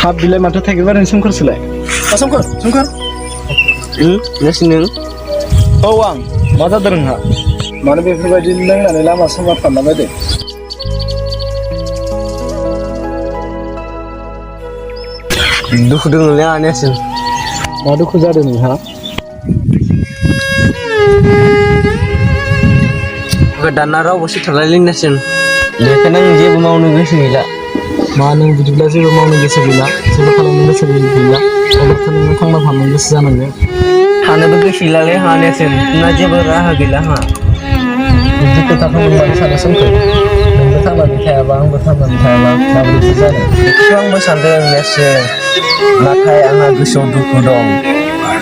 हाब बिलाय माथो थाइगिर बारनि सोमखोरसोलाय सोमखोर सोमखोर नों औ आं मा जादों नोंहा मानो बेफोरबायदि लोंनानै लामा सामा थांला बायदों दुखु दङलै आंनियासिम मा दुखु जादों नोंहा गोदाना रावबो सिथारलाय लोंनासिम बेखायनो आं जेबो मावनो गोसो गैला मा नों बिदिब्ला जेबो मावनो गोसो गैला जेबो खालामनो गोसो गैला अब्लाथ' नोङो थांना थानो गोसो जानांगोन थानोबो गोसो गैलालै आंनियासिम ना जेबो राहा गैला आंहा बिदि खोथाखौ नों सानो सोमखोर नोंबो थांनानै थायाबा आंबो थांनानै थायाबा माबोरैथो जानो बेखौसो आंबो सानदों नेरसोन नाथाय आंहा गोसोआव दुखु दं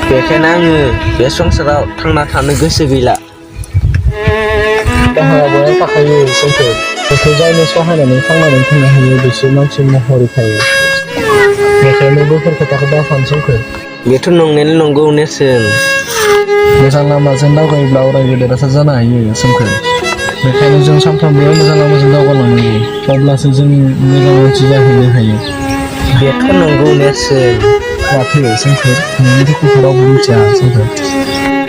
बेखायनो आङो बे संसाराव थांना थानो गोसो गैला दाहाया बया थाखायो सोमखोर बेखौ जायनो सहायनानै थांनानै थानो हायो बिसोर मानसि महरै थायो बेखायनो बैफोर खोथाखौ दा सान सोमखोर बेथ' नंनायानो नंगौ नेरसोन मोजां लामाजों दावगायोब्ला अरायबो देरहासार जानो हायो सोमखोर बेखायनो जों सानफ्रोमबो मोजां लामाजों दावगालांनांगौ अब्लासो जों मोजां मानसि जाहैनो हायो बेथ' नंगौ नेरसोन माथो सोमखोर नोंनि दुखुखौ रावबो मिथिया सोमखोर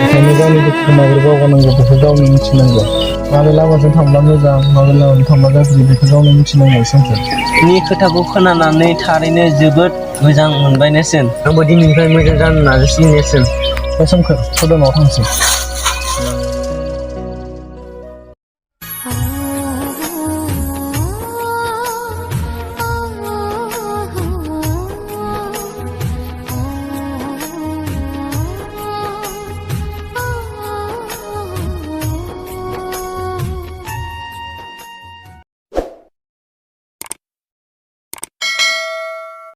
बेखायनो गावनि दुखुखौ माबोरै बावगारनांगौ बेखौ गावनो मिथिनांगौ माबे लामाजों थांब्ला मोजां माबे लामाजों थांब्ला गाज्रि बेखौ गावनो मिथिनांगौ सोमखोर नि खोथाखौ खोनानानै थारैनो जोबोद मोजां मोनबाय नेरसोन आंबो दिनैनिफ्राय मोजां जानो नाजासिगोन नेरसोन सोमखोर सदनाव थांसै